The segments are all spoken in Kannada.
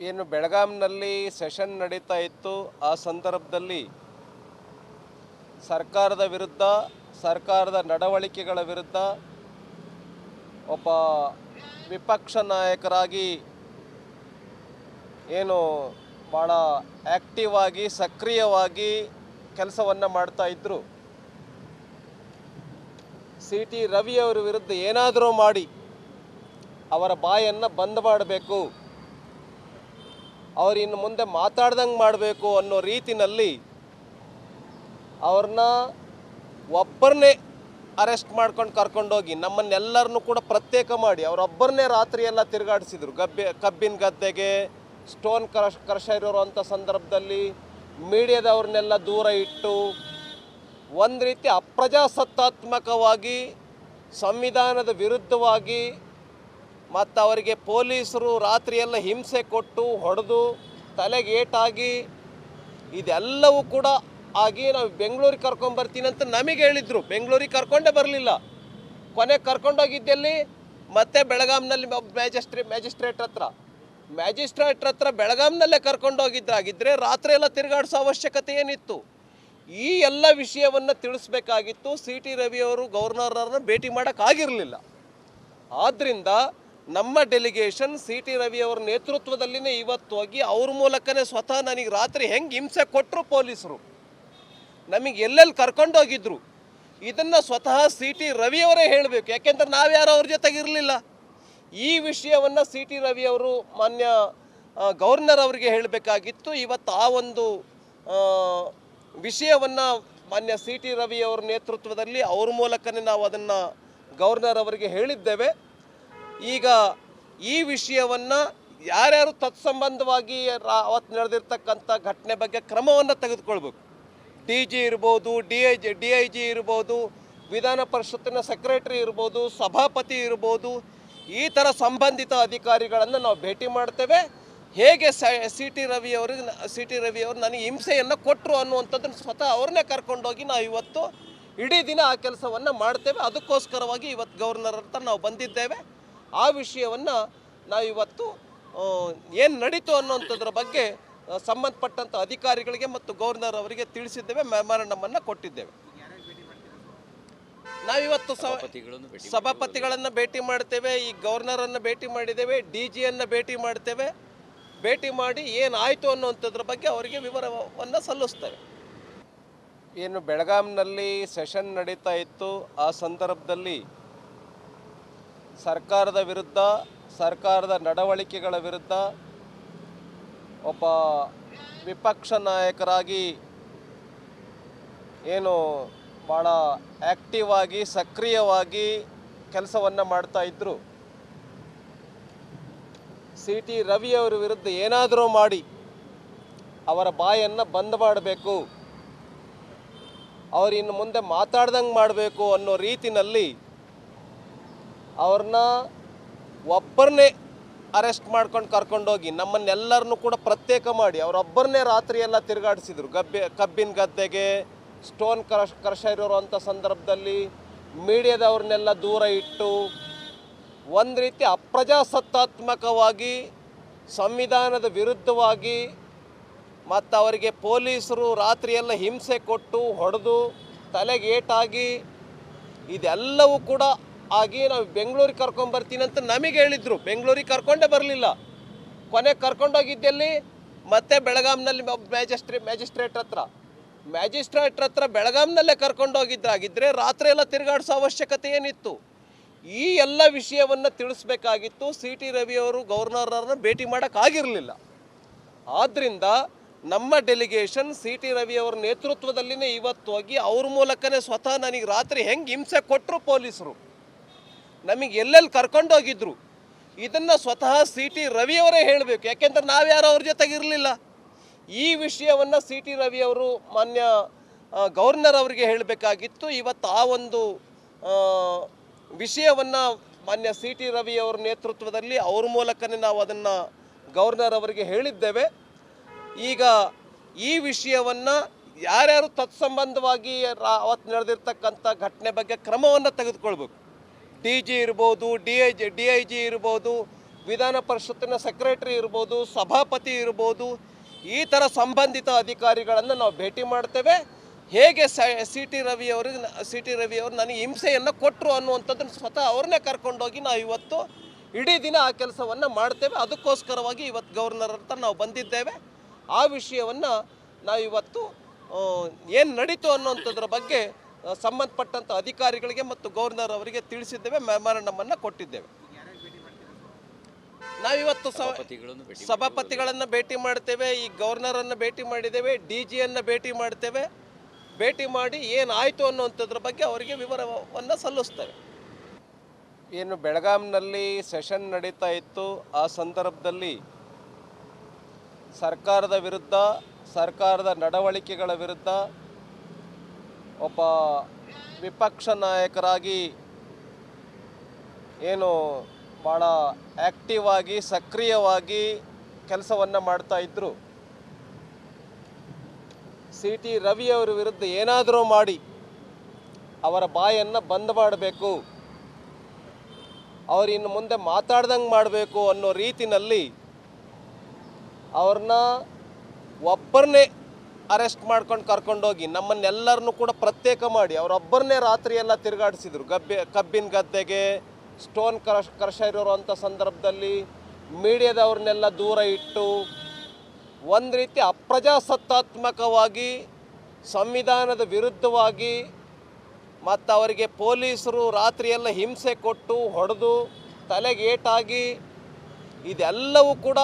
ಏನು ಬೆಳಗಾಂನಲ್ಲಿ ಸೆಷನ್ ನಡೀತಾ ಇತ್ತು, ಆ ಸಂದರ್ಭದಲ್ಲಿ ಸರ್ಕಾರದ ವಿರುದ್ಧ, ಸರ್ಕಾರದ ನಡವಳಿಕೆಗಳ ವಿರುದ್ಧ ಒಬ್ಬ ವಿಪಕ್ಷ ನಾಯಕರಾಗಿ ಏನು ಭಾಳ ಆ್ಯಕ್ಟಿವ್ ಆಗಿ ಸಕ್ರಿಯವಾಗಿ ಕೆಲಸವನ್ನು ಮಾಡ್ತಾ ಇದ್ದರು. ಸಿ ಟಿ ರವಿಯವರ ವಿರುದ್ಧ ಏನಾದರೂ ಮಾಡಿ ಅವರ ಬಾಯನ್ನು ಬಂದ್ ಮಾಡಬೇಕು, ಅವರು ಇನ್ನು ಮುಂದೆ ಮಾತಾಡ್ದಂಗೆ ಮಾಡಬೇಕು ಅನ್ನೋ ರೀತಿಯಲ್ಲಿ ಅವ್ರನ್ನ ಒಬ್ಬರನ್ನೇ ಅರೆಸ್ಟ್ ಮಾಡ್ಕೊಂಡು ಕರ್ಕೊಂಡೋಗಿ ನಮ್ಮನ್ನೆಲ್ಲರನ್ನೂ ಕೂಡ ಪ್ರತ್ಯೇಕ ಮಾಡಿ ಅವರೊಬ್ಬರನ್ನೇ ರಾತ್ರಿ ಎಲ್ಲ ತಿರುಗಾಡಿಸಿದ್ರು. ಕಬ್ಬಿನ ಗದ್ದೆಗೆ ಸ್ಟೋನ್ ಕ್ರಷರ್ ಇರೋವಂಥ ಸಂದರ್ಭದಲ್ಲಿ ಮೀಡಿಯಾದವ್ರನ್ನೆಲ್ಲ ದೂರ ಇಟ್ಟು ಒಂದು ರೀತಿ ಅಪ್ರಜಾಸತ್ತಾತ್ಮಕವಾಗಿ, ಸಂವಿಧಾನದ ವಿರುದ್ಧವಾಗಿ, ಮತ್ತು ಅವರಿಗೆ ಪೊಲೀಸರು ರಾತ್ರಿಯೆಲ್ಲ ಹಿಂಸೆ ಕೊಟ್ಟು ಹೊಡೆದು ತಲೆಗೆ ಏಟಾಗಿ ಇದೆಲ್ಲವೂ ಕೂಡ ಆಗಿ ನಾವು ಬೆಂಗಳೂರಿಗೆ ಕರ್ಕೊಂಬರ್ತೀನಿ ಅಂತ ನಮಗೆ ಹೇಳಿದರು. ಬೆಂಗಳೂರಿಗೆ ಕರ್ಕೊಂಡೇ ಬರಲಿಲ್ಲ. ಕೊನೆಗೆ ಕರ್ಕೊಂಡೋಗಿದ್ದಲ್ಲಿ ಮತ್ತೆ ಬೆಳಗಾಂನಲ್ಲಿ ಮ್ಯಾಜಿಸ್ಟ್ರೇಟ್ ಹತ್ರ ಬೆಳಗಾಂನಲ್ಲೇ ಕರ್ಕೊಂಡೋಗಿದ್ದಾಗಿದ್ದರೆ ರಾತ್ರಿ ಎಲ್ಲ ತಿರುಗಾಡಿಸೋ ಅವಶ್ಯಕತೆ ಏನಿತ್ತು? ಈ ಎಲ್ಲ ವಿಷಯವನ್ನು ತಿಳಿಸ್ಬೇಕಾಗಿತ್ತು. ಸಿ ಟಿ ರವಿಯವರು ಗವರ್ನರ್ನ ಭೇಟಿ ಮಾಡೋಕ್ಕಾಗಿರಲಿಲ್ಲ. ಆದ್ದರಿಂದ ನಮ್ಮ ಡೆಲಿಗೇಷನ್ ಸಿ ಟಿ ರವಿಯವರ ನೇತೃತ್ವದಲ್ಲಿನೇ ಇವತ್ತು ಹೋಗಿ ಅವ್ರ ಮೂಲಕನೇ ಸ್ವತಃ ನನಗೆ ರಾತ್ರಿ ಹೆಂಗೆ ಹಿಂಸೆ ಕೊಟ್ಟರು ಪೊಲೀಸರು, ನಮಗೆ ಎಲ್ಲೆಲ್ಲಿ ಕರ್ಕೊಂಡೋಗಿದ್ರು, ಇದನ್ನು ಸ್ವತಃ ಸಿ ಟಿ ರವಿಯವರೇ ಹೇಳಬೇಕು. ಯಾಕೆಂದ್ರೆ ನಾವ್ಯಾರು ಅವ್ರ ಜೊತೆಗಿರಲಿಲ್ಲ. ಈ ವಿಷಯವನ್ನು ಸಿ ಟಿ ರವಿಯವರು ಮಾನ್ಯ ಗವರ್ನರ್ ಅವರಿಗೆ ಹೇಳಬೇಕಾಗಿತ್ತು. ಇವತ್ತು ಆ ಒಂದು ವಿಷಯವನ್ನು ಮಾನ್ಯ ಸಿ ಟಿ ರವಿಯವರ ನೇತೃತ್ವದಲ್ಲಿ ಅವ್ರ ಮೂಲಕನೇ ನಾವು ಅದನ್ನು ಗವರ್ನರ್ ಅವರಿಗೆ ಹೇಳಿದ್ದೇವೆ. ಈಗ ಈ ವಿಷಯವನ್ನು ಯಾರ್ಯಾರು ತತ್ಸಂಬಂಧವಾಗಿ ಅವತ್ತು ನಡೆದಿರ್ತಕ್ಕಂಥ ಘಟನೆ ಬಗ್ಗೆ ಕ್ರಮವನ್ನು ತೆಗೆದುಕೊಳ್ಬೇಕು. ಡಿ ಜಿ ಇರ್ಬೋದು, ಡಿ ಐ ಜಿ ಇರ್ಬೋದು, ವಿಧಾನ ಪರಿಷತ್ತಿನ ಸೆಕ್ರೆಟರಿ ಇರ್ಬೋದು, ಸಭಾಪತಿ ಇರ್ಬೋದು, ಈ ಥರ ಸಂಬಂಧಿತ ಅಧಿಕಾರಿಗಳನ್ನು ನಾವು ಭೇಟಿ ಮಾಡ್ತೇವೆ. ಹೇಗೆ ಸಿ ಟಿ ರವಿಯವರು ನನಗೆ ಹಿಂಸೆಯನ್ನು ಕೊಟ್ಟರು ಅನ್ನುವಂಥದ್ದನ್ನು ಸ್ವತಃ ಅವ್ರನ್ನೇ ಕರ್ಕೊಂಡೋಗಿ ನಾವು ಇವತ್ತು ಇಡೀ ದಿನ ಆ ಕೆಲಸವನ್ನು ಮಾಡ್ತೇವೆ. ಅದಕ್ಕೋಸ್ಕರವಾಗಿ ಇವತ್ತು ಗವರ್ನರ್ ಹತ್ರ ನಾವು ಬಂದಿದ್ದೇವೆ. ಆ ವಿಷಯವನ್ನು ನಾವು ಇವತ್ತು ಏನು ನಡೀತು ಅನ್ನೋಂಥದ್ರ ಬಗ್ಗೆ ಸಂಬಂಧಪಟ್ಟಂಥ ಅಧಿಕಾರಿಗಳಿಗೆ ಮತ್ತು ಗವರ್ನರ್ ಅವರಿಗೆ ತಿಳಿಸಿದ್ದೇವೆ, ಮೆಮೊರಂಡಮನ್ನು ಕೊಟ್ಟಿದ್ದೇವೆ. ನಾವಿವತ್ತು ಸಭಾಪತಿಗಳನ್ನು ಭೇಟಿ ಮಾಡ್ತೇವೆ, ಈ ಗವರ್ನರನ್ನು ಭೇಟಿ ಮಾಡಿದ್ದೇವೆ, ಡಿ ಜಿಯನ್ನು ಭೇಟಿ ಮಾಡ್ತೇವೆ. ಭೇಟಿ ಮಾಡಿ ಏನಾಯಿತು ಅನ್ನೋಂಥದ್ರ ಬಗ್ಗೆ ಅವರಿಗೆ ವಿವರವನ್ನು ಸಲ್ಲಿಸ್ತೇವೆ. ಏನು ಬೆಳಗಾಂನಲ್ಲಿ ಸೆಷನ್ ನಡೀತಾ ಇತ್ತು, ಆ ಸಂದರ್ಭದಲ್ಲಿ ಸರ್ಕಾರದ ವಿರುದ್ಧ, ಸರ್ಕಾರದ ನಡವಳಿಕೆಗಳ ವಿರುದ್ಧ ಒಬ್ಬ ವಿಪಕ್ಷ ನಾಯಕರಾಗಿ ಏನು ಭಾಳ ಆ್ಯಕ್ಟಿವ್ ಆಗಿ ಸಕ್ರಿಯವಾಗಿ ಕೆಲಸವನ್ನು ಮಾಡ್ತಾ ಇದ್ದರು. ಸಿ ಟಿ ರವಿಯವರ ವಿರುದ್ಧ ಏನಾದರೂ ಮಾಡಿ ಅವರ ಬಾಯನ್ನು ಬಂದ್ ಮಾಡಬೇಕು, ಅವರು ಇನ್ನು ಮುಂದೆ ಮಾತಾಡ್ದಂಗೆ ಮಾಡಬೇಕು ಅನ್ನೋ ರೀತಿಯಲ್ಲಿ ಅವ್ರನ್ನ ಒಬ್ಬರನ್ನೇ ಅರೆಸ್ಟ್ ಮಾಡ್ಕೊಂಡು ಕರ್ಕೊಂಡೋಗಿ ನಮ್ಮನ್ನೆಲ್ಲರನ್ನೂ ಕೂಡ ಪ್ರತ್ಯೇಕ ಮಾಡಿ ಅವರೊಬ್ಬರನ್ನೇ ರಾತ್ರಿ ಎಲ್ಲ ತಿರುಗಾಡಿಸಿದ್ರು. ಕಬ್ಬಿನ ಗದ್ದೆಗೆ ಸ್ಟೋನ್ ಕ್ರಷರ್ ಇರೋವಂಥ ಸಂದರ್ಭದಲ್ಲಿ ಮೀಡಿಯಾದವ್ರನ್ನೆಲ್ಲ ದೂರ ಇಟ್ಟು ಒಂದು ರೀತಿ ಅಪ್ರಜಾಸತ್ತಾತ್ಮಕವಾಗಿ, ಸಂವಿಧಾನದ ವಿರುದ್ಧವಾಗಿ, ಮತ್ತು ಅವರಿಗೆ ಪೊಲೀಸರು ರಾತ್ರಿಯೆಲ್ಲ ಹಿಂಸೆ ಕೊಟ್ಟು ಹೊಡೆದು ತಲೆಗೆ ಏಟಾಗಿ ಇದೆಲ್ಲವೂ ಕೂಡ ಆಗಿ ನಾವು ಬೆಂಗಳೂರಿಗೆ ಕರ್ಕೊಂಬರ್ತೀನಿ ಅಂತ ನಮಗೆ ಹೇಳಿದರು. ಬೆಂಗಳೂರಿಗೆ ಕರ್ಕೊಂಡೇ ಬರಲಿಲ್ಲ. ಕೊನೆಗೆ ಕರ್ಕೊಂಡೋಗಿದ್ದಲ್ಲಿ ಮತ್ತೆ ಬೆಳಗಾಂನಲ್ಲಿ ಮ್ಯಾಜಿಸ್ಟ್ರೇಟ್ ಹತ್ರ ಬೆಳಗಾಂನಲ್ಲೇ ಕರ್ಕೊಂಡೋಗಿದ್ದಾಗಿದ್ದರೆ ರಾತ್ರಿ ಎಲ್ಲ ತಿರುಗಾಡಿಸೋ ಅವಶ್ಯಕತೆ ಏನಿತ್ತು? ಈ ಎಲ್ಲ ವಿಷಯವನ್ನು ತಿಳಿಸ್ಬೇಕಾಗಿತ್ತು. ಸಿ ಟಿ ರವಿಯವರು ಗವರ್ನರ್ನ ಭೇಟಿ ಮಾಡೋಕ್ಕಾಗಿರಲಿಲ್ಲ. ಆದ್ದರಿಂದ ನಮ್ಮ ಡೆಲಿಗೇಷನ್ ಸಿ ಟಿ ರವಿಯವರ ನೇತೃತ್ವದಲ್ಲಿನೇ ಇವತ್ತು ಹೋಗಿ ಅವ್ರ ಮೂಲಕನೇ ಸ್ವತಃ ನನಗೆ ರಾತ್ರಿ ಹೆಂಗೆ ಹಿಂಸೆ ಕೊಟ್ಟರು ಪೊಲೀಸರು, ನಮಗೆ ಎಲ್ಲೆಲ್ಲಿ ಕರ್ಕೊಂಡೋಗಿದ್ರು, ಇದನ್ನು ಸ್ವತಃ ಸಿ ಟಿ ರವಿಯವರೇ ಹೇಳಬೇಕು. ಯಾಕೆಂದ್ರೆ ನಾವ್ಯಾರು ಅವ್ರ ಜೊತೆಗಿರಲಿಲ್ಲ. ಈ ವಿಷಯವನ್ನು ಸಿ ಟಿ ರವಿಯವರು ಮಾನ್ಯ ಗವರ್ನರ್ ಅವರಿಗೆ ಹೇಳಬೇಕಾಗಿತ್ತು. ಇವತ್ತು ಆ ಒಂದು ವಿಷಯವನ್ನು ಮಾನ್ಯ ಸಿ ಟಿ ರವಿಯವರ ನೇತೃತ್ವದಲ್ಲಿ ಅವ್ರ ಮೂಲಕನೇ ನಾವು ಅದನ್ನು ಗವರ್ನರ್ ಅವರಿಗೆ ಹೇಳಿದ್ದೇವೆ. ಈಗ ಈ ವಿಷಯವನ್ನು ಯಾರ್ಯಾರು ತತ್ಸಂಬಂಧವಾಗಿ ಅವತ್ತು ನಡೆದಿರ್ತಕ್ಕಂಥ ಘಟನೆ ಬಗ್ಗೆ ಕ್ರಮವನ್ನು ತೆಗೆದುಕೊಳ್ಬೇಕು. ಡಿ ಜಿ ಇರ್ಬೋದು, ಡಿ ಐ ಜಿ ಇರ್ಬೋದು, ವಿಧಾನ ಪರಿಷತ್ತಿನ ಸೆಕ್ರೆಟರಿ ಇರ್ಬೋದು, ಸಭಾಪತಿ ಇರ್ಬೋದು, ಈ ಥರ ಸಂಬಂಧಿತ ಅಧಿಕಾರಿಗಳನ್ನು ನಾವು ಭೇಟಿ ಮಾಡ್ತೇವೆ. ಹೇಗೆ ಸಿ ಟಿ ರವಿಯವರು ನನಗೆ ಹಿಂಸೆಯನ್ನು ಕೊಟ್ಟರು ಅನ್ನುವಂಥದ್ದನ್ನು ಸ್ವತಃ ಅವ್ರನ್ನೇ ಕರ್ಕೊಂಡೋಗಿ ನಾವು ಇವತ್ತು ಇಡೀ ದಿನ ಆ ಕೆಲಸವನ್ನು ಮಾಡ್ತೇವೆ. ಅದಕ್ಕೋಸ್ಕರವಾಗಿ ಇವತ್ತು ಗವರ್ನರ್ ಹತ್ರ ನಾವು ಬಂದಿದ್ದೇವೆ. ಆ ವಿಷಯವನ್ನು ನಾವು ಇವತ್ತು ಏನು ನಡೀತು ಅನ್ನೋಂಥದ್ರ ಬಗ್ಗೆ ಸಂಬಂಧಪಟ್ಟಂಥ ಅಧಿಕಾರಿಗಳಿಗೆ ಮತ್ತು ಗವರ್ನರ್ ಅವರಿಗೆ ತಿಳಿಸಿದ್ದೇವೆ, ಮೆಮೊರಂಡಮನ್ನು ಕೊಟ್ಟಿದ್ದೇವೆ. ನಾವಿವತ್ತು ಸಭಾಪತಿಗಳನ್ನು ಭೇಟಿ ಮಾಡ್ತೇವೆ, ಈ ಗವರ್ನರನ್ನು ಭೇಟಿ ಮಾಡಿದ್ದೇವೆ, DGಯನ್ನು ಭೇಟಿ ಮಾಡ್ತೇವೆ. ಭೇಟಿ ಮಾಡಿ ಏನಾಯಿತು ಅನ್ನೋಂಥದ್ರ ಬಗ್ಗೆ ಅವರಿಗೆ ವಿವರವನ್ನು ಸಲ್ಲಿಸ್ತೇವೆ. ಏನು ಬೆಳಗಾಂನಲ್ಲಿ ಸೆಷನ್ ನಡೀತಾ ಇತ್ತು, ಆ ಸಂದರ್ಭದಲ್ಲಿ ಸರ್ಕಾರದ ವಿರುದ್ಧ, ಸರ್ಕಾರದ ನಡವಳಿಕೆಗಳ ವಿರುದ್ಧ ಒಬ್ಬ ವಿಪಕ್ಷ ನಾಯಕರಾಗಿ ಏನು ಭಾಳ ಆ್ಯಕ್ಟಿವ್ ಆಗಿ ಸಕ್ರಿಯವಾಗಿ ಕೆಲಸವನ್ನು ಮಾಡ್ತಾ ಇದ್ದರು. ಸಿ ಟಿ ರವಿಯವರ ವಿರುದ್ಧ ಏನಾದರೂ ಮಾಡಿ ಅವರ ಬಾಯನ್ನು ಬಂದ್ ಮಾಡಬೇಕು, ಅವರು ಇನ್ನು ಮುಂದೆ ಮಾತಾಡ್ದಂಗೆ ಮಾಡಬೇಕು ಅನ್ನೋ ರೀತಿಯಲ್ಲಿ ಅವ್ರನ್ನ ಒಬ್ಬರನ್ನೇ ಅರೆಸ್ಟ್ ಮಾಡ್ಕೊಂಡು ಕರ್ಕೊಂಡೋಗಿ ನಮ್ಮನ್ನೆಲ್ಲರನ್ನೂ ಕೂಡ ಪ್ರತ್ಯೇಕ ಮಾಡಿ ಅವರೊಬ್ಬರನ್ನೇ ರಾತ್ರಿ ಎಲ್ಲ ತಿರುಗಾಡಿಸಿದ್ರು. ಕಬ್ಬಿನ ಗದ್ದೆಗೆ ಸ್ಟೋನ್ ಕ್ರಷರ್ ಇರೋವಂಥ ಸಂದರ್ಭದಲ್ಲಿ ಮೀಡಿಯಾದವ್ರನ್ನೆಲ್ಲ ದೂರ ಇಟ್ಟು ಒಂದು ರೀತಿ ಅಪ್ರಜಾಸತ್ತಾತ್ಮಕವಾಗಿ, ಸಂವಿಧಾನದ ವಿರುದ್ಧವಾಗಿ ಮತ್ತು ಅವರಿಗೆ ಪೊಲೀಸರು ರಾತ್ರಿಯೆಲ್ಲ ಹಿಂಸೆ ಕೊಟ್ಟು ಹೊಡೆದು ತಲೆಗೆ ಏಟಾಗಿ ಇದೆಲ್ಲವೂ ಕೂಡ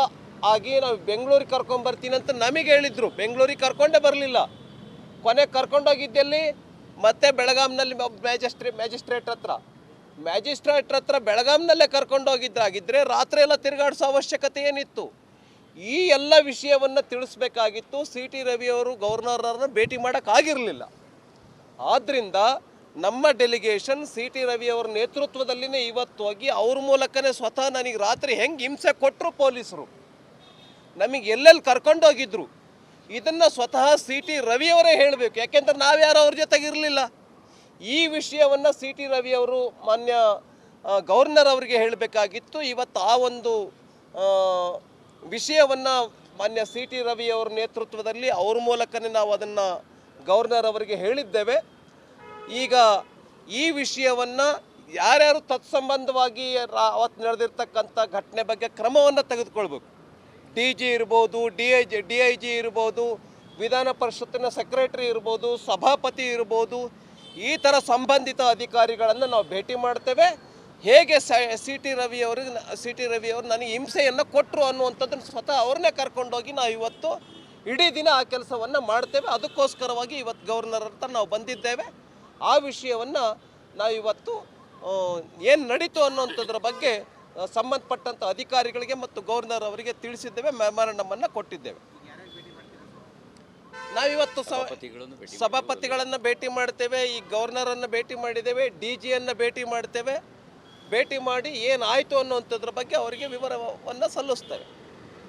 ಆಗಿ ನಾವು ಬೆಂಗಳೂರಿಗೆ ಕರ್ಕೊಂಬರ್ತೀನಿ ಅಂತ ನಮಗೆ ಹೇಳಿದರು. ಬೆಂಗಳೂರಿಗೆ ಕರ್ಕೊಂಡೇ ಬರಲಿಲ್ಲ. ಕೊನೆಗೆ ಕರ್ಕೊಂಡೋಗಿದ್ದಲ್ಲಿ ಮತ್ತೆ ಬೆಳಗಾಂನಲ್ಲಿ ಮ್ಯಾಜಿಸ್ಟ್ರೇಟ್ ಹತ್ರ ಬೆಳಗಾಂನಲ್ಲೇ ಕರ್ಕೊಂಡೋಗಿದ್ದಾಗಿದ್ದರೆ ರಾತ್ರಿ ಎಲ್ಲ ತಿರುಗಾಡಿಸೋ ಅವಶ್ಯಕತೆ ಏನಿತ್ತು? ಈ ಎಲ್ಲ ವಿಷಯವನ್ನು ತಿಳಿಸ್ಬೇಕಾಗಿತ್ತು. ಸಿ ಟಿ ರವಿಯವರು ಗವರ್ನರನ್ನು ಭೇಟಿ ಮಾಡೋಕ್ಕಾಗಿರಲಿಲ್ಲ. ಆದ್ದರಿಂದ ನಮ್ಮ ಡೆಲಿಗೇಷನ್ ಸಿ ಟಿ ರವಿಯವರ ನೇತೃತ್ವದಲ್ಲಿನೇ ಇವತ್ತು ಹೋಗಿ ಅವ್ರ ಮೂಲಕನೇ ಸ್ವತಃ ನನಗೆ ರಾತ್ರಿ ಹೆಂಗೆ ಹಿಂಸೆ ಕೊಟ್ಟರು ಪೊಲೀಸರು, ನಮಗೆ ಎಲ್ಲೆಲ್ಲಿ ಕರ್ಕೊಂಡೋಗಿದ್ರು, ಇದನ್ನು ಸ್ವತಃ ಸಿ ಟಿ ರವಿಯವರೇ ಹೇಳಬೇಕು. ಯಾಕೆಂದ್ರೆ ನಾವ್ಯಾರು ಅವ್ರ ಜೊತೆಗಿರಲಿಲ್ಲ. ಈ ವಿಷಯವನ್ನು ಸಿ ಟಿ ರವಿಯವರು ಮಾನ್ಯ ಗವರ್ನರ್ ಅವರಿಗೆ ಹೇಳಬೇಕಾಗಿತ್ತು. ಇವತ್ತು ಆ ಒಂದು ವಿಷಯವನ್ನು ಮಾನ್ಯ ಸಿ ಟಿ ರವಿಯವರ ನೇತೃತ್ವದಲ್ಲಿ ಅವ್ರ ಮೂಲಕನೇ ನಾವು ಅದನ್ನು ಗವರ್ನರ್ ಅವರಿಗೆ ಹೇಳಿದ್ದೇವೆ. ಈಗ ಈ ವಿಷಯವನ್ನು ಯಾರ್ಯಾರು ತತ್ಸಂಬಂಧವಾಗಿ ಅವತ್ತು ನಡೆದಿರ್ತಕ್ಕಂಥ ಘಟನೆ ಬಗ್ಗೆ ಕ್ರಮವನ್ನು ತೆಗೆದುಕೊಳ್ಬೇಕು. DG ಇರ್ಬೋದು, DIG ಇರ್ಬೋದು, ವಿಧಾನ ಪರಿಷತ್ತಿನ ಸೆಕ್ರೆಟರಿ ಇರ್ಬೋದು, ಸಭಾಪತಿ ಇರ್ಬೋದು, ಈ ಥರ ಸಂಬಂಧಿತ ಅಧಿಕಾರಿಗಳನ್ನು ನಾವು ಭೇಟಿ ಮಾಡ್ತೇವೆ. ಹೇಗೆ ಸಿ ಟಿ ರವಿಯವರು ನನಗೆ ಹಿಂಸೆಯನ್ನು ಕೊಟ್ಟರು ಅನ್ನುವಂಥದ್ದನ್ನು ಸ್ವತಃ ಅವ್ರನ್ನೇ ಕರ್ಕೊಂಡೋಗಿ ನಾವು ಇವತ್ತು ಇಡೀ ದಿನ ಆ ಕೆಲಸವನ್ನು ಮಾಡ್ತೇವೆ. ಅದಕ್ಕೋಸ್ಕರವಾಗಿ ಇವತ್ತು ಗವರ್ನರ್ ಹತ್ರ ನಾವು ಬಂದಿದ್ದೇವೆ. ಆ ವಿಷಯವನ್ನು ನಾವಿವತ್ತು ಏನು ನಡೀತು ಅನ್ನೋಂಥದ್ರ ಬಗ್ಗೆ ಸಂಬಂಧಪಟ್ಟಂಥ ಅಧಿಕಾರಿಗಳಿಗೆ ಮತ್ತು ಗವರ್ನರ್ ಅವರಿಗೆ ತಿಳಿಸಿದ್ದೇವೆ, ಮೆಮೊರಂಡಮನ್ನು ಕೊಟ್ಟಿದ್ದೇವೆ. ನಾವಿವತ್ತು ಸಭಾಪತಿಗಳನ್ನು ಭೇಟಿ ಮಾಡ್ತೇವೆ, ಈ ಗವರ್ನರನ್ನು ಭೇಟಿ ಮಾಡಿದ್ದೇವೆ, DGಯನ್ನು ಭೇಟಿ ಮಾಡ್ತೇವೆ. ಭೇಟಿ ಮಾಡಿ ಏನಾಯಿತು ಅನ್ನೋಂಥದ್ರ ಬಗ್ಗೆ ಅವರಿಗೆ ವಿವರವನ್ನು ಸಲ್ಲಿಸ್ತೇವೆ.